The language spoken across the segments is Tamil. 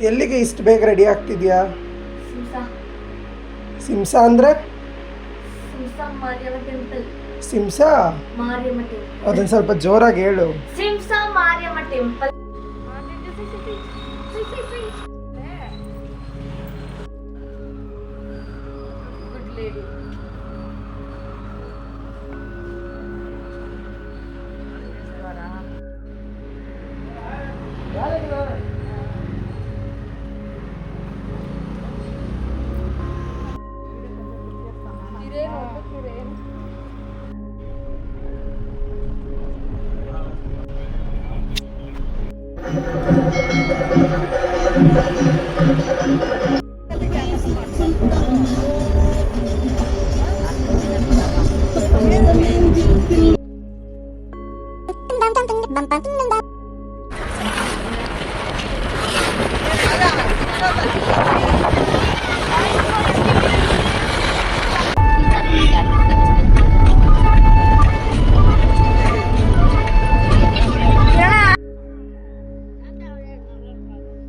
ಎಲ್ಲಿಗೆ ಇಷ್ಟು ಬೇಗ ರೆಡಿ ಆಗ್ತಿದ್ಯಾ? ಸಿಮ್ಸಾ ಅಂದ್ರೆ ಸಿಮ್ಸಾ? ಅದನ್ನ ಸ್ವಲ್ಪ ಜೋರಾಗಿ ಹೇಳು. ಸಿಮ್ಸಾ ಮಾರಿಯಮ್ಮ ಟೆಂಪಲ್. Good lady.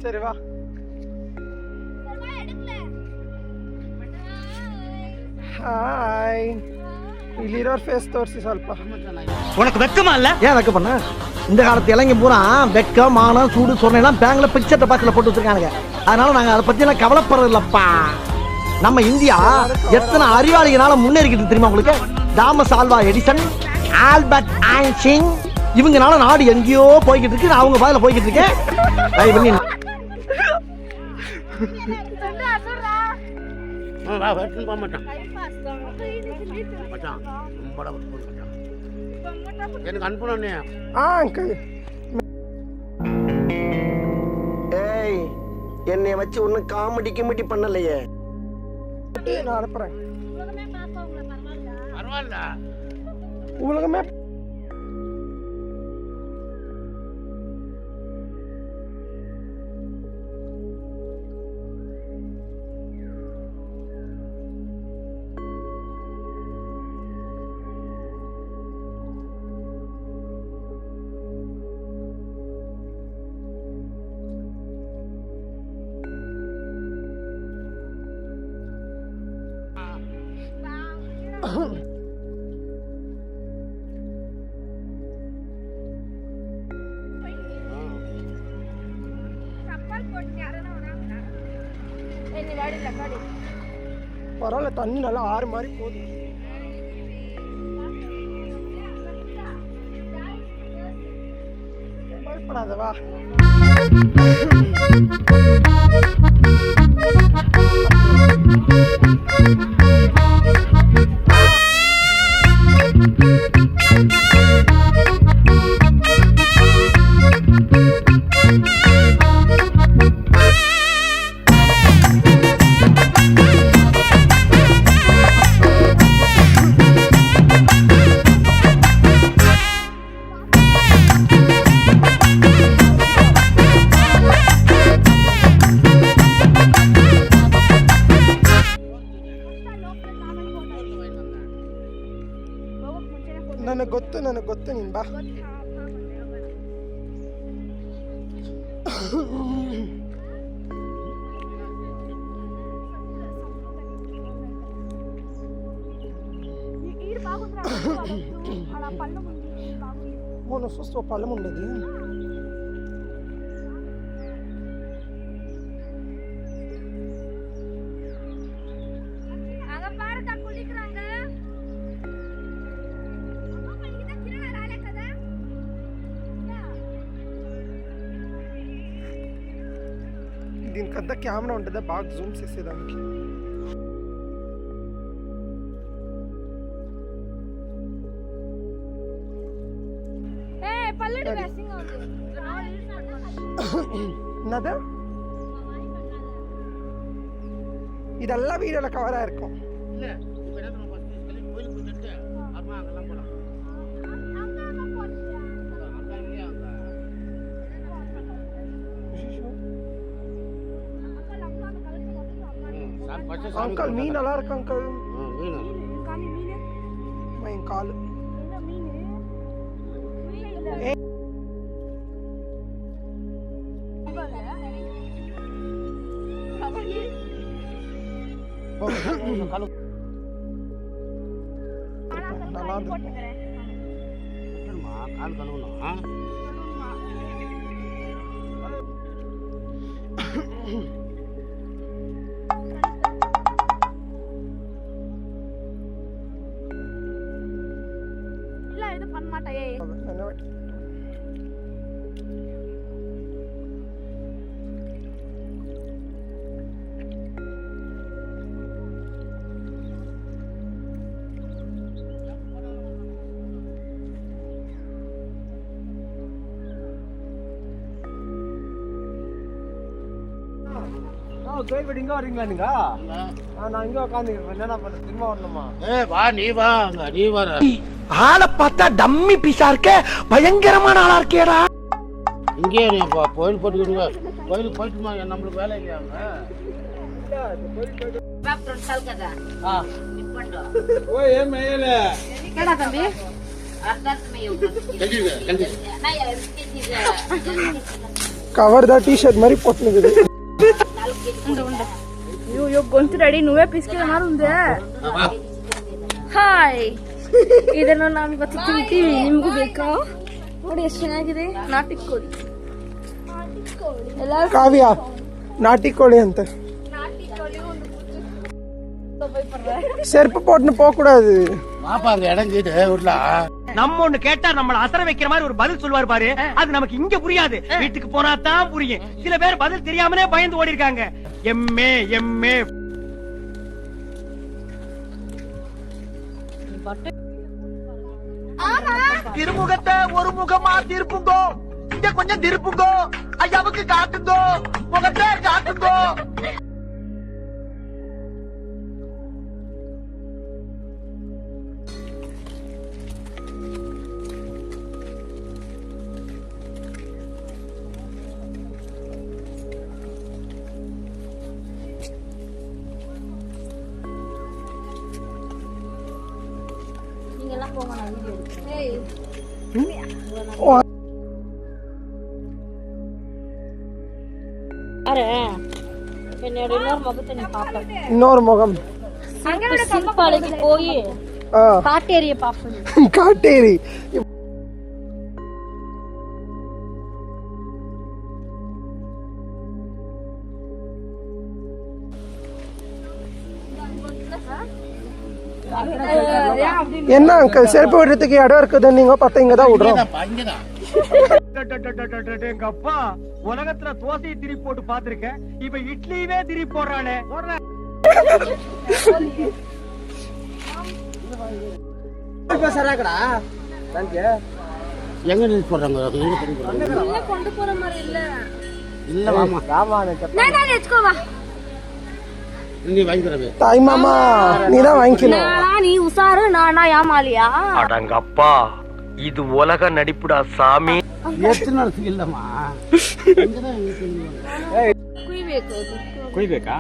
ಸರಿ வா. ஹாய். இலிரோர் ஃபேஸ் தோர்சி ಸ್ವಲ್ಪ. உனக்கு வெக்கமா இல்ல? ஏன் வெக்க பண்ண? இந்த காலத்து இளைஞ பூரா வெக்கம் மானம் சூடு சொன்னெல்லாம் பேங்க்ல பிக்சர் டெபாசிட்ல போட்டு வச்சிருக்கானுங்க. அதனால நாங்க அதை பத்தி எல்லாம் கவலைப்படுறது இல்லப்பா. நம்ம இந்தியா எத்தனை அறிவாளிகளால முன்னேறிக்கிட்டு தெரியுமா உங்களுக்கு? Thomas Alva Edison, Albert Einstein இவங்கனால நாடு எங்கேயோ போய்கிட்டு இருக்கு. நான் அவங்க பாதையில போய்கிட்டு இருக்கேன். எனக்கு அனுப்பணும். அங்கிள் ஏய் என்னைய வச்சு ஒன்னும் காமெடி கிமெடி பண்ணலையே. நான் அனுப்புறேன். பரவாயில்ல. உலகமே பரவாயில்ல, தண்ணி நல்லா ஆறு மாதிரி போகுது. பயப்படாதவா. ನನಗೆ ಗೊತ್ತು ನೀನ್ ಬಾ. ఫస్ట్ పళ్ళం ఉండేది. దీనికి అంతా కెమెరా ఉంటుందా బాగా జూమ్ చేసేదానికి? என்னது இதெல்லாம் வீடியோல கவரா இருக்கும். அங்கிள் மீன் நல்லா இருக்கு அங்கிள். என் கால். கால் கழுவணும். இல்ல இது பண்ண மாட்டாயே. கோயில்பட்டி இங்க வரீங்களா நீங்க? நான் இங்க உட்காந்துக்கிறேன். என்ன பண்ண திரும்ப வரணுமா? வா நீ வா, நீ வர. ஆளை பார்த்தா டம்மி பீஸா இருக்க, பயங்கரமான ஆளா இருக்கேடா. இங்கே கோயில் போட்டுக்கிடுங்க. கோயிலுக்கு போயிட்டுமா, நம்மளுக்கு வேலை இல்லையாங்க. కవర్ దా టీ-షర్ట్ మరి పోట్నుంది. ಅಯ್ಯೋ ಗೊಂತು ರೆಡಿ నువ్వే ಪಿಸ್ಕಿದ ಮಾರುಂದೆ. ಹಾಯ್, ಇದನ್ನು ನಾನು ಇವತ್ತು ತಿಂತೀವಿ. ನಿಮಗೂ ಬೇಕಾ? ನೋಡಿ ಎಷ್ಟು ಚೆನ್ನಾಗಿದೆ. ನಾಟಿ ಕೋಳಿ. ಕಾವ್ಯ, ನಾಟಿ ಕೋಳಿ ಅಂತ. செருப்பு போட்டுன்னு போக கூடாது. பாப்பா அங்க இடங்கிட்டு விடல. நம்ம ஒண்ணு கேட்டா நம்மள அசர வைக்கிற மாதிரி ஒரு பதில் சொல்வார் பாரு, அது நமக்கு இங்க புரியாது, வீட்டுக்கு போனா தான் புரியும். சில பேர் பதில் தெரியாமலே பயந்து ஓடி இருக்காங்க. எம்ஏ எம்ஏ திருமுகத்தை ஒரு முகமா திருப்புங்கோ, இங்க கொஞ்சம் திருப்புங்கோ, ஐயாவுக்கு காட்டுங்கோ, முகத்தை காட்டுங்கோ. நீங்கெல்லாம் போங்க, நான் வீடியோ எடுக்கிறேன். என்னோட இன்னொரு முகத்தை நீ பாப்ப. இன்னொரு முகம் சிம்பாலுக்கு போய் காட்டேரிய பாப்பேன். காட்டேரி என்ன அங்கிள் செருப்பு விடுறதுக்கு இடம் இருக்குது, நீங்க பார்த்தா இங்க தான் விடுறோம். எங்க அப்பா உலகத்துல தோசையை திருப்பி போட்டு பாத்திருக்கேன், இப்ப இட்லியவே திருப்பி போடுறானே. எங்க நின்று போடுறாங்க? கொண்டு போற மாதிரி இல்ல. இல்ல மாமா, நான் வெச்சுக்கோவா. நீ வாங்கிக்கிறவே. தாய் மாமா நீ தான் வாங்கிக்கணும். நீ உசாரு, நானா ஏமாலியா? அடங்கப்பா, இது உலக நடிப்புடா சாமி. ಎಷ್ಟು ನಡೆಸಿಲ್ಲಮ್ಮ. ಕುಯ್ಬೇಕಾ?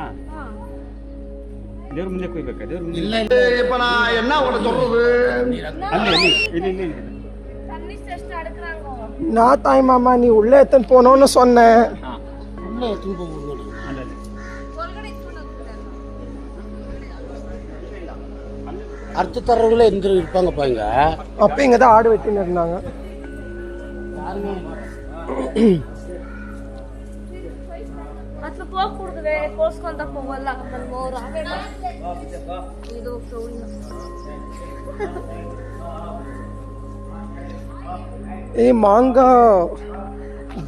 ದೇವ್ರ ಮುಂದೆ ಕುಯ್ಬೇಕಾ? ದೇವ್ರ ಮುಂದೆ ಇಲ್ಲ இப்ப நான் என்ன உனக்கு சொல்றது? ಇಲ್ಲಿ நான் தாய் மாமா நீ உள்ள எத்தனை போனோன்னு சொன்னேன். உள்ள எத்தனை போகணும்? அர்த்த தரவுல எந்த இருப்பாங்க பாங்க. அப்ப இங்க தான் ஆடு வெட்டின்னு இருந்தாங்க. ಅತ್ಲ ಹೋಗ್ಬಿಡ್ತದೆ, ಕೋಸ್ಕೊಂತ ಹೋಗಲ್ಲ. ಇದು Hey manga,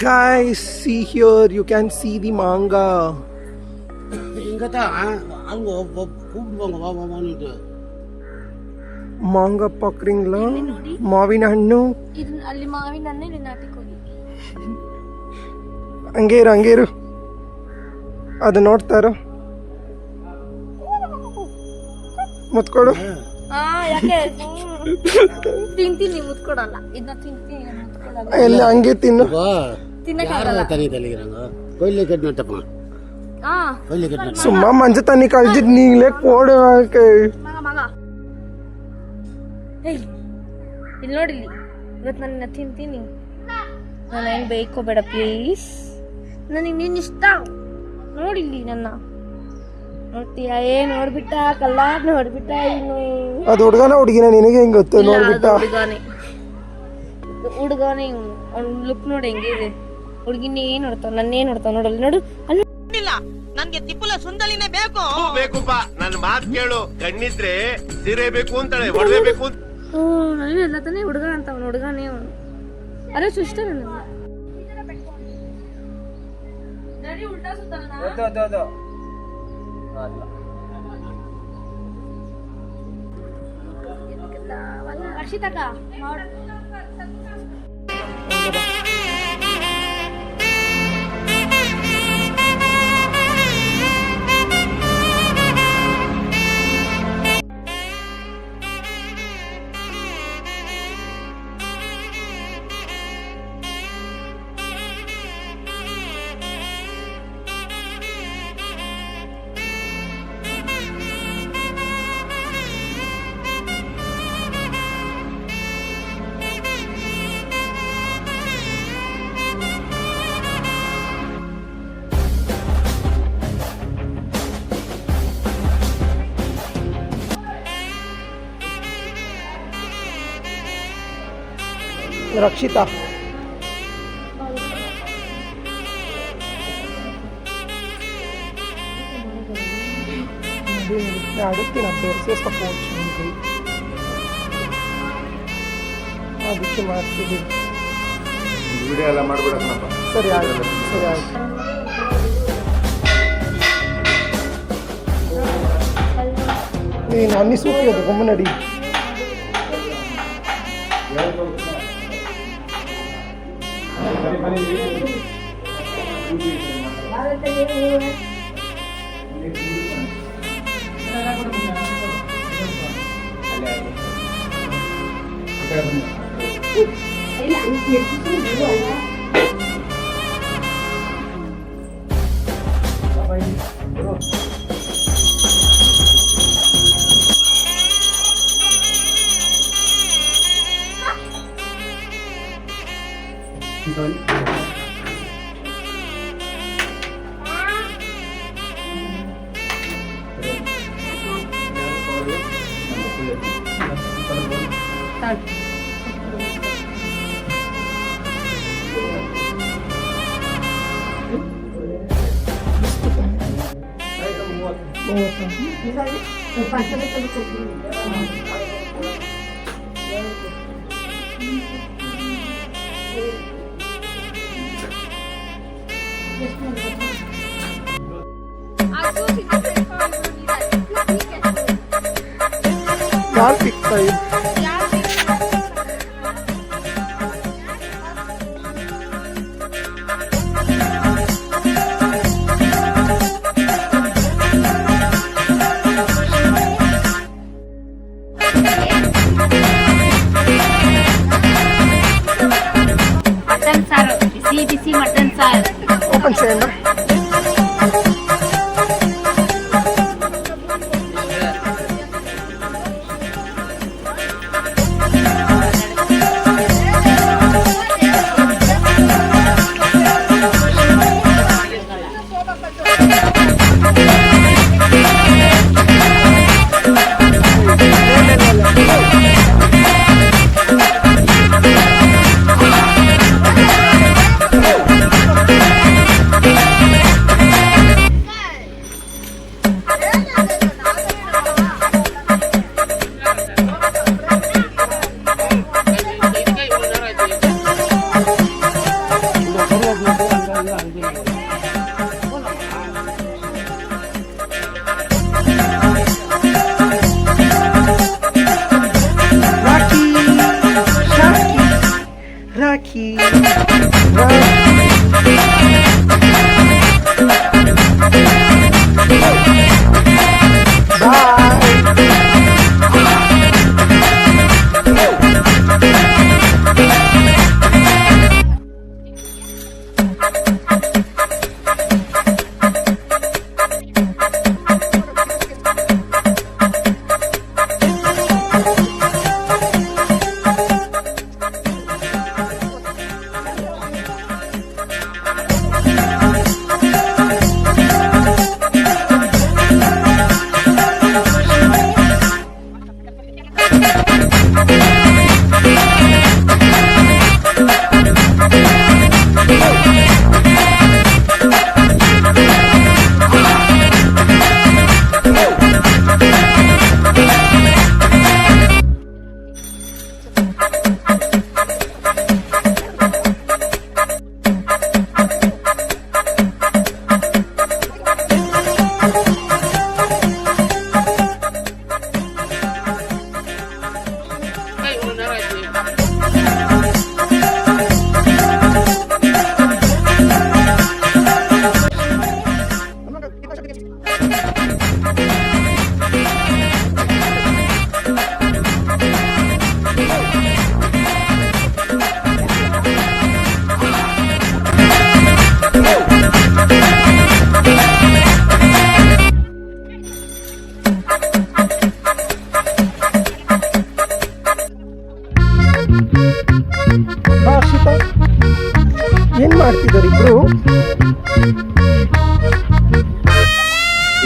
guys, see here, you can see the manga. இங்க தான் அவங்க கூப்பிடுவாங்க வா வாமான்னு. ಮಾಂಗ ಪಾಕ್ರಿಂಗ್ಲ ಮಾವಿನ ಹಣ್ಣು ಇದು ಅಲ್ಲಿ ಮಾವಿನ ಹಣ್ಣು, ಇಲ್ಲಿ ನಾಟಿ ಕೋಳಿ. ಹಂಗೇರು ಅದು ನೋಡ್ತಾರೋ. ಮುತ್ಕೊಡು. ಯಾಕೆ ತಿಂತೀನಿ, ಮುತ್ಕೊಡಲ್ಲ. ಇದನ್ನ ತಿಂತೀನಿ, ಮುತ್ಕೊಡಲ್ಲ. ಎಲ್ಲ ಹಂಗೆ ತಿನ್ನು. ತಿನ್ನಕ್ಕಾಗಲ್ಲ. தண்ணி தெளிக்கிறாங்க. கோயிலே கட்டி நட்டப்பா. கோயிலே கட்டி சும்மா மஞ்சள் தண்ணி கழிச்சிட்டு நீங்களே போடுவாங்க. மக ಏಯ್ ಇಲ್ಲಿ ನೋಡಿಲ್ಲಿ, ಇವತ್ತು ನಾನು ತಿಂತೀನಿ. ನಾನು ಏನು ಬೇಯ್ಕೋಬೇಡ ಪ್ಲೀಸ್. ನನಗೆ ನೀನು ಇಷ್ಟ. ನೋಡಿಲ್ಲಿ ನನ್ನ ನೋಡ್ತೀಯ? ನೋಡ್ಬಿಟ್ಟ ಕಲ್ಲ ನೋಡ್ಬಿಟ್ಟ. ಇನ್ನು ಅದು ಹುಡುಗನ ಹುಡುಗಿನ ನಿನಗೆ ಹೆಂಗ್ ಗೊತ್ತು? ನೋಡ್ಬಿಟ್ಟ ಹುಡುಗನೇ ಇವನು. ಅವ್ನ ಲುಕ್ ನೋಡಿ ಹೆಂಗಿದೆ. ಹುಡುಗಿನೇ ನೋಡ್ತಾವ, ನನ್ನೇ ನೋಡ್ತಾವ. ನೋಡಲ್ಲಿ ನೋಡು, ಅಲ್ಲಿ ನನ್ಗೆ ತಿಪ್ಪಲ ಸುಂದಲಿನೇ ಬೇಕು. ಬೇಕುಪ್ಪ, ನನ್ನ ಮಾತು ಕೇಳು. ಕಣ್ಣಿದ್ರೆ ಸೀರೆ ಬೇಕು ಅಂತಾಳೆ, ಒಡವೆ ಬೇಕು ಅಂತ. ನನಗೆ ಎಲ್ಲ ತಾನೇ ಹುಡುಗ ಅಂತ. ಅವನು ಹುಡುಗನೇ ಅವನು. ಅರೆ ಸುಷ್ಟ ನನ್ನ ಅರ್ಷಿತಕ್ಕ ರಕ್ಷಿತಾ ಅಡುತ್ತೀನಿ ಸೇರ್ಸ್ಕೊಳ್ಬೋದು. ಅದಕ್ಕೆ ಮಾಡ್ತಿದ್ದೀವಿ. ವಿಡಿಯೋ ಎಲ್ಲ ಮಾಡ್ಬಿಡಕ್ಕನಪ್ಪ. ಸರಿ ಆಯ್ತು, ಸರಿ ಆಯ್ತು. ನೀನು ಅನ್ನಿಸೂತಿ ಅದು ಗೊಮ್ಮನಡಿ. ಯಾರು ಸಿಗ್ತಾ ಇದೆ? మటన్ సారు, బిసి బిసి మటన్ సారు. ఓపెన్ చేయండి.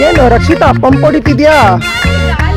ಏನು ರಕ್ಷಿತಾ ಪಂಪ್ ಹೊಡಿತಿದ್ಯಾ? ಗಾಳಿ